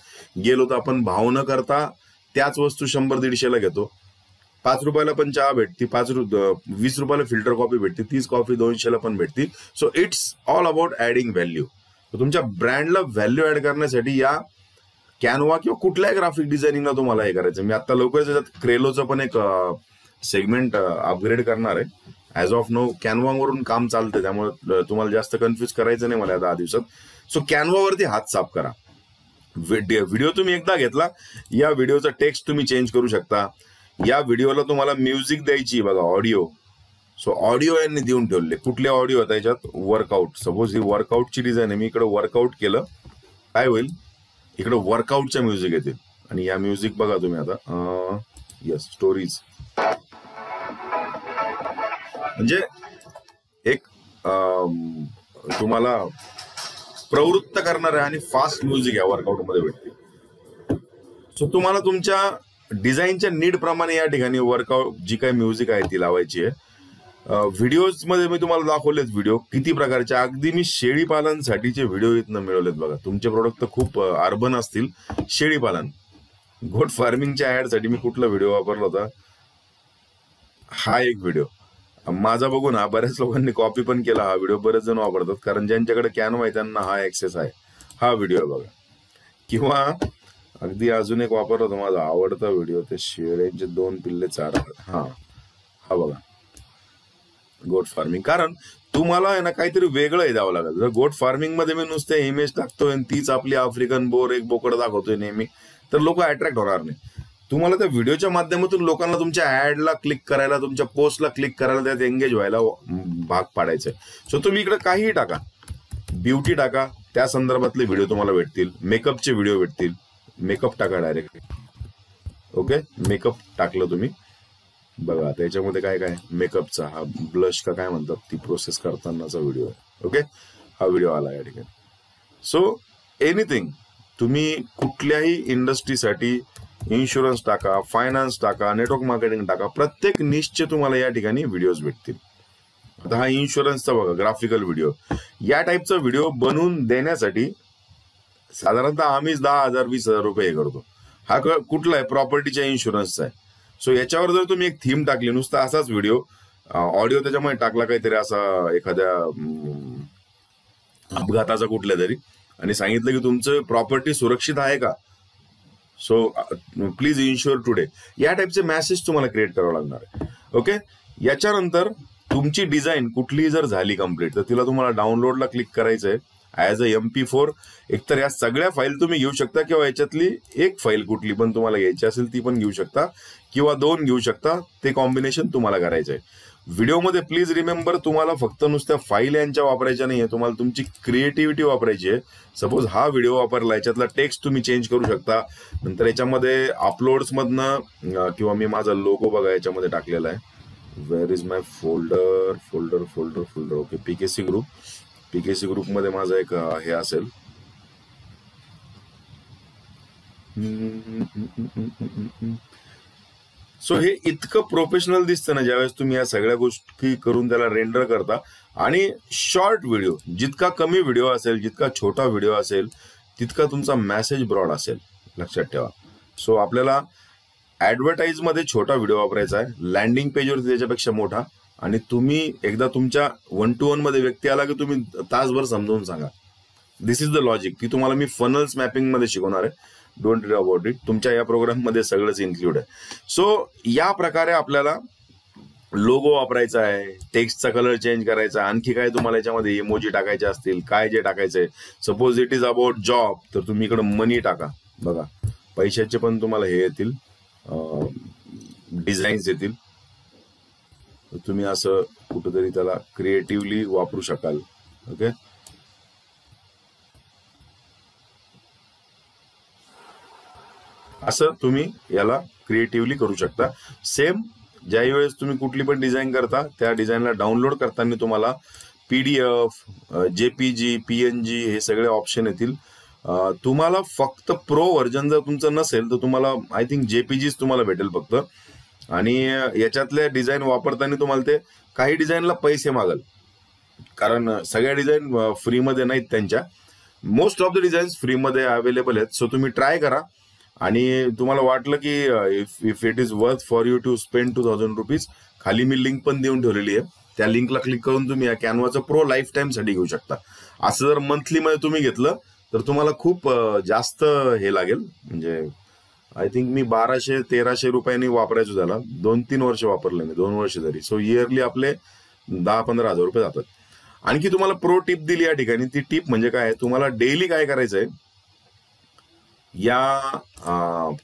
गेलो तर आपण भाव न करता त्याच वस्तू 100-150ला घेतो. 5 रुपयाला पण चहा भेटती, 20 रुपयाला फिल्टर कॉफी भेटते, तीच कॉफी 200ला पण भेटती. So it's all about adding value. तुमच्या ब्रँडला व्हॅल्यू ऍड करण्यासाठी या कॅनवा किंवा कुठल्याही ग्राफिक डिझायनिंगला तुम्हाला हे करायचं. मी आता लवकरच क्रेलोचं पण एक सेगमेंट अपग्रेड करणार आहे. ऍज ऑफ नो कॅनवावरून काम चालतं, त्यामुळे तुम्हाला जास्त कन्फ्युज करायचं नाही मला 10 दिवसात. सो कॅनवावरती हात साफ करा. व्हिडिओ तुम्ही एकदा घेतला, या व्हिडिओचा टेक्स्ट तुम्ही चेंज करू शकता. या व्हिडिओला तुम्हाला म्युझिक द्यायची बघा, ऑडिओ. सो ऑडिओ यांनी देऊन ठेवले. कुठले ऑडिओ होता याच्यात, वर्कआउट. सपोज ही वर्कआउटची डिझाईन आहे, मी इकडे वर्कआउट केलं, काय होईल इकडे वर्कआउटच्या म्युझिक येतील. आणि या म्युझिक बघा तुम्ही आता, यस, स्टोरीज, म्हणजे एक तुम्हाला प्रवृत्त करणार आहे आणि फास्ट म्युझिक या वर्कआउट मध्ये भेटते. सो तुम्हाला तुमच्या डिझाईनच्या नीड प्रमाणे या ठिकाणी वर्कआउट जी काही म्युझिक आहे ती लावायची आहे. व्हिडिओज मध्ये मी तुम्हाला दाखवलेत व्हिडिओ किती प्रकारचे. अगदी मी शेळी पालनसाठीचे व्हिडिओ इथनं मिळवलेत बघा. तुमचे प्रोडक्ट तर खूप अर्बन असतील. शेळी पालन, गोट फार्मिंगच्या ऍड साठी मी कुठला व्हिडिओ वापरला होता, हा एक व्हिडिओ माझा बघून हा बऱ्याच लोकांनी कॉपी पण केला. हा व्हिडिओ बरेच जण वापरतात, कारण ज्यांच्याकडे कॅनवा आहे त्यांना हा ऍक्सेस आहे. हा व्हिडिओ बघा. किंवा अगदी अजून एक वापरला होता माझा आवडता व्हिडिओ, ते शेळ्यांचे 2 पिल्ले चारा. हा बघा, गोट फार्मिंग. कारण तुम्हाला आहे ना काहीतरी वेगळं द्यावं लागेल. जर गोट फार्मिंग मध्ये मी नुसते इमेज टाकतोय आणि तीच आपली आफ्रिकन बोर एक बोकड दाखवतोय नेहमी, तर लोक अट्रॅक्ट होणार नाही. तुम्हाला त्या व्हिडिओच्या माध्यमातून लोकांना तुमच्या ऍडला क्लिक करायला, तुमच्या पोस्टला क्लिक करायला, त्यात एंगेज व्हायला भाग पाडायचंय. सो तुम्ही इकडे काहीही टाका, ब्युटी टाका, त्या संदर्भातले व्हिडिओ तुम्हाला भेटतील, मेकअपचे व्हिडिओ भेटतील. मेकअप टाका डायरेक्ट. ओके, मेकअप टाकलं तुम्ही, बघा त्याच्यामध्ये काय काय मेकअपचा हा ब्लश का काय म्हणतात ती प्रोसेस करतानाचा व्हिडिओ आहे. ओके, हा व्हिडिओ आला या ठिकाणी. सो एनिथिंग, तुम्ही कुठल्याही इंडस्ट्रीसाठी इन्शुरन्स टाका, फायनान्स टाका, नेटवर्क मार्केटिंग टाका, प्रत्येक निशचे तुम्हाला या ठिकाणी व्हिडिओज भेटतील. आता हा इन्शुरन्सचा बघा ग्राफिकल व्हिडिओ. या टाईपचा व्हिडिओ बनवून देण्यासाठी साधारणतः आम्हीच 10,000 20,000 रुपये हे करतो. हा कुठला आहे? प्रॉपर्टीच्या इन्शुरन्सचा आहे. सो याच्यावर जर तुम्ही एक थीम टाकली, नुसता असाच व्हिडिओ, ऑडिओ त्याच्यामध्ये टाकला काहीतरी असा एखाद्या अपघाताचा कुठल्या तरी, आणि सांगितलं की तुमचं प्रॉपर्टी सुरक्षित आहे का, सो प्लीज इन्शुअर टुडे, या टाईपचे मेसेज तुम्हाला क्रिएट करावं लागणार आहे. ओके, याच्यानंतर तुमची डिझाईन कुठलीही जर झाली कम्प्लीट, तर तिला तुम्हाला डाउनलोडला क्लिक करायचं आहे ॲज अ MP4. एकतर या सगळ्या फाईल तुम्ही घेऊ शकता, किंवा याच्यातली एक फाईल कुठली पण तुम्हाला घ्यायची असेल ती पण घेऊ शकता, किंवा 2 घेऊ शकता. ते कॉम्बिनेशन तुम्हाला करायचं आहे. व्हिडिओमध्ये प्लीज रिमेंबर, तुम्हाला फक्त नुसत्या फाईल यांच्या वापरायच्या नाहीये, तुम्हाला तुमची क्रिएटिव्हिटी वापरायची आहे. सपोज हा व्हिडिओ वापरला, याच्यातला टेक्स्ट तुम्ही चेंज करू शकता. नंतर याच्यामध्ये अपलोड्स मधनं किंवा मी माझा लोगो बघा याच्यामध्ये टाकलेला आहे. Where is my folder folder folder folder okay, PKC group. PKC ग्रुपमध्ये माझा एक हे असेल. सो हे इतकं प्रोफेशनल दिसतं ना ज्यावेळेस तुम्ही या सगळ्या गोष्टी करून त्याला रेंडर करता. आणि शॉर्ट व्हिडिओ, जितका कमी व्हिडिओ असेल, जितका छोटा व्हिडिओ असेल, तितका तुमचा मेसेज ब्रॉड असेल, लक्षात ठेवा. सो आपल्याला ऍडव्हर्टाईज मध्ये छोटा व्हिडिओ वापरायचा आहे, लँडिंग पेजवरती त्याच्यापेक्षा मोठा. आणि तुम्ही एकदा तुमच्या 1 to 1 मध्ये व्यक्ती आला की तुम्ही तासभर समजावून सांगा. दिस इज द लॉजिक, की तुम्हाला मी फनल्स मॅपिंग मध्ये शिकवणार आहे. Don't worry about it. तुमच्या या प्रोग्राम मध्ये सगळंच इन्क्लूड आहे. सो या प्रकारे आपल्याला लोगो वापरायचा आहे, टेक्स्टचा कलर चेंज करायचा, आणखी काय तुम्हाला याच्यामध्ये इमोजी टाकायचे असतील, काय जे टाकायचंय. Suppose it is about job, तर तुम्ही इकडे मनी टाका. बघा पैशाचे पण तुम्हाला हे येतील, डिझाईन्स येतील. तुम्ही असं कुठेतरी त्याला क्रिएटिव्हली वापरू शकाल. ओके, असं तुम्ही याला क्रिएटिव्हली करू शकता. सेम ज्याही वेळेस तुम्ही कुठली पण डिझाईन करता, त्या डिझाईनला डाउनलोड करताना तुम्हाला PDF, JPG, PNG हे सगळे ऑप्शन येतील. तुम्हाला फक्त प्रो व्हर्जन जर तुमचं नसेल तर तुम्हाला आय थिंक JPGच तुम्हाला भेटेल फक्त. आणि याच्यातल्या डिझाईन वापरताना तुम्हाला ते काही डिझाईनला पैसे मागल, कारण सगळ्या डिझाईन फ्रीमध्ये नाहीत त्यांच्या. मोस्ट ऑफ द डिझाईन्स फ्रीमध्ये अवेलेबल आहेत. सो तुम्ही ट्राय करा, आणि तुम्हाला वाटलं की if it is worth for you to spend 2000 rupees, खाली मी लिंक पण देऊन ठेवलेली आहे. त्या लिंकला क्लिक करून तुम्ही या कॅनवाचं प्रो लाईफ टाईम साठी घेऊ शकता. असं जर मंथली मध्ये तुम्ही घेतलं तर तुम्हाला खूप जास्त हे लागेल. म्हणजे आय थिंक मी 1200-1300 रुपयांनी वापरायचो त्याला. 2-3 वर्ष वापरले मी, 2 वर्ष तरी. सो इयरली आपले 10-15 हजार रुपये जातात. आणखी तुम्हाला प्रो टिप दिली या ठिकाणी. ती टिप म्हणजे काय, तुम्हाला डेली काय करायचंय, या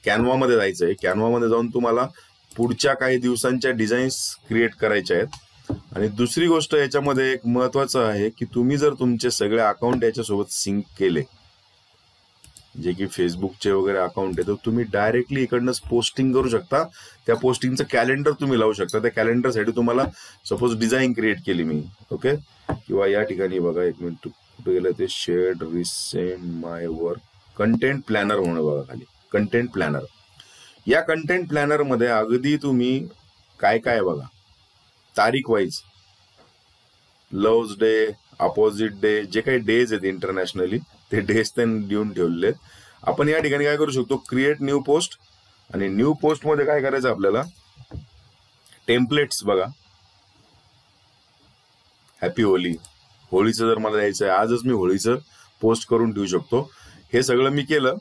कॅनवामध्ये जायचंय. कॅनवामध्ये जाऊन तुम्हाला पुढच्या काही दिवसांच्या डिझाईन्स क्रिएट करायच्या आहेत. आणि दुसरी गोष्ट याच्यामध्ये एक महत्वाचं आहे की तुम्ही जर तुमचे सगळे अकाउंट याच्यासोबत सिंक केले, जे की फेसबुकचे वगैरे अकाउंट आहे, तर तुम्ही डायरेक्टली इकडनंच पोस्टिंग करू शकता. त्या पोस्टिंगचं कॅलेंडर तुम्ही लावू शकता. त्या कॅलेंडरसाठी तुम्हाला सपोज डिझाईन क्रिएट केली मी, ओके, किंवा या ठिकाणी बघा एक मिनिट कुठे गेलं ते, शेअर्ड रिसेंट माय वर्क, कंटेंट प्लॅनर म्हणून बघा खाली, कंटेंट प्लॅनर. या कंटेंट प्लॅनर मध्ये अगदी तुम्ही काय काय बघा, तारीख wise, loves day, opposite day, जे काही डेज आहेत इंटरनॅशनली, ते डेज त्यांनी देऊन ठेवलेले आहेत. आपण या ठिकाणी काय करू शकतो, क्रिएट न्यू पोस्ट. आणि न्यू पोस्ट मध्ये काय करायचं आपल्याला, टेम्पलेट्स बघा, हॅपी होली, होळीचं जर मला द्यायचं आहे, आजच मी होळीचं पोस्ट करून ठेवू शकतो. हे सगळं मी केलं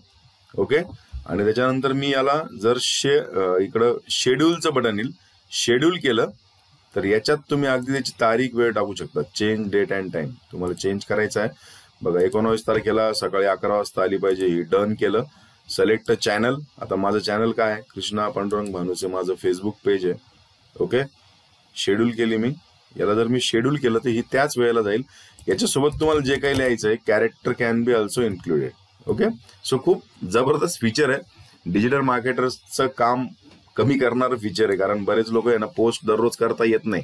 ओके. आणि त्याच्यानंतर मी याला जर इकडं शेड्यूलचं बटन येईल, शेड्यूल केलं तर याच्यात तुम्ही अगदी त्याची तारीख वेळ टाकू शकता. चेंज डेट अँड टाइम तुम्हाला चेंज करायचा आहे. बघा 19 तारखेला सकाळी 11 वाजता आली पाहिजे, ही डन केलं. सिलेक्ट चॅनल, आता माझं चॅनल काय आहे, कृष्णा पांडुरंग भानुसे माझं फेसबुक पेज आहे. ओके, शेड्यूल केली मी. याला जर मी शेड्यूल केलं तर ही त्याच वेळेला जाईल. याच्यासोबत तुम्हाला जे काही लिहायचं आहे, character can be also included. Okay, so खूप जबरदस्त फीचर आहे. डिजिटल मार्केटर्सचं काम कमी करणारं फीचर आहे, कारण बरेच लोक आहे ना पोस्ट दररोज करता येत नाही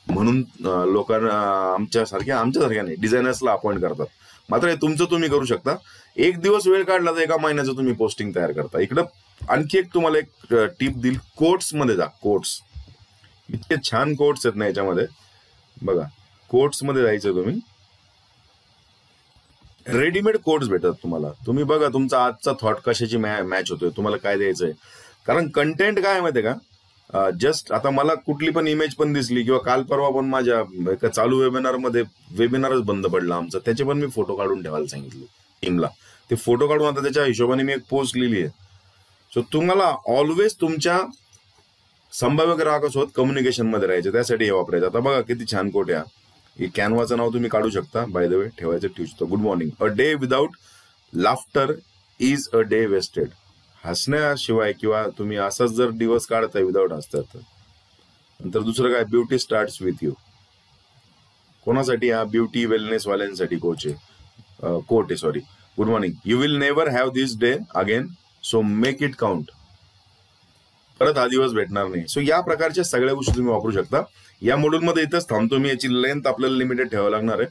म्हणून लोकांना आमच्यासारख्या नाही डिझायनर्सला अपॉइंट करतात. मात्र हे तुमचं तुम्ही करू शकता. एक दिवस वेळ काढला तर एका महिन्याचं तुम्ही पोस्टिंग तयार करता. इकडं आणखी एक तुम्हाला एक टिप देईल, कोट्स मध्ये जा. कोट्स, इतके छान कोट्स आहेत ना याच्यामध्ये. बघा, कोट्स मध्ये जायचं तुम्ही, रेडीमेड कोट्स भेटतात तुम्हाला. तुम्ही बघा तुमचा आजचा थॉट कशाची मॅच होतोय, तुम्हाला काय द्यायचंय. कारण कंटेंट काय माहितीये का, जस्ट आता मला कुठली पण इमेज पण दिसली किंवा काल परवा पण माझ्या एका चालू वेबिनारच बंद पडला आमचा, त्याचे पण मी फोटो काढून ठेवायला सांगितले टीमला. ते फोटो काढून आता त्याच्या हिशोबाने मी एक पोस्ट लिहिली आहे. सो तुम्हाला ऑलवेज तुमच्या संभाव्य ग्राहकासोबत कम्युनिकेशन मध्ये राहायचं, त्यासाठी हे वापरायचं. आता बघा किती छान कोट आहे. हे कॅनवाचं नाव तुम्ही काढू शकता, बाय द वे ठेवायचं ठेवतो. Good morning, a day without laughter is a day wasted. हसण्याशिवाय किंवा तुम्ही असाच जर दिवस काढताय विदाउट हसतात. नंतर दुसरं काय, ब्युटी स्टार्ट्स विथ यू. कोणासाठी हा, ब्युटी वेलनेस वाल्यांसाठी कोच आहे, कोट आहे sorry. Good morning, you will never have this day again, so make it count. परत हा दिवस भेटणार नाही. सो या प्रकारच्या सगळ्या गोष्टी तुम्ही वापरू शकता. या मॉड्यूलमध्ये इथंच थांबतो मी. याची लेंथ आपल्याला लिमिटेड ठेवावं लागणार आहे.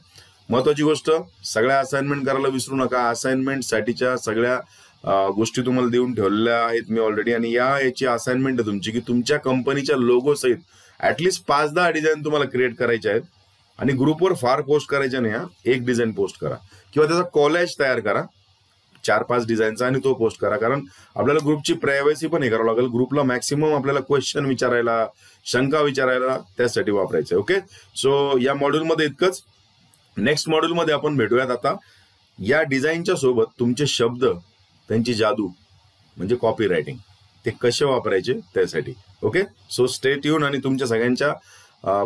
महत्वाची गोष्ट, सगळ्या असाइनमेंट करायला विसरू नका. असाइनमेंट साठीच्या सगळ्या गोष्टी तुम्हाला देऊन ठेवलेल्या आहेत मी ऑलरेडी. आणि याची असाइनमेंट आहे तुमची की तुमच्या कंपनीच्या लोगो सहित ऍटलिस्ट 5-10 डिझाईन तुम्हाला क्रिएट करायचे आहेत. आणि ग्रुपवर फार पोस्ट करायच्या नाही, एक डिझाईन पोस्ट करा किंवा त्याचा कॉलेज तयार करा 4-5 डिझाईनचा आणि तो पोस्ट करा. कारण आपल्याला ग्रुपची प्रायव्हसी पण हे करावं लागेल. ग्रुपला मॅक्सिमम आपल्याला क्वेश्चन विचारायला, शंका विचारायला त्यासाठी वापरायचं. ओके, सो या मॉड्यूलमध्ये इतकंच. नेक्स्ट मॉड्यूलमध्ये आपण भेटूयात. आता या डिझाईनच्या सोबत तुमचे शब्द, त्यांची जादू म्हणजे कॉपी रायटिंग, ते कसे वापरायचे त्यासाठी. Okay, so stay tune. आणि तुमच्या सगळ्यांच्या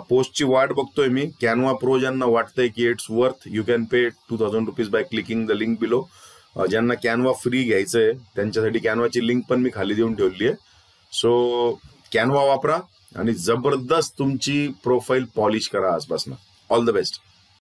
पोस्टची वाट बघतोय मी. कॅनवा प्रो ज्यांना वाटतंय की it's worth, you can pay 2000 rupees by clicking the link below. ज्यांना कॅनवा फ्री घ्यायचंय त्यांच्यासाठी कॅनवाची लिंक पण मी खाली देऊन ठेवली आहे. सो कॅनवा वापरा आणि जबरदस्त तुमची प्रोफाईल पॉलिश करा आजपासून. All the best.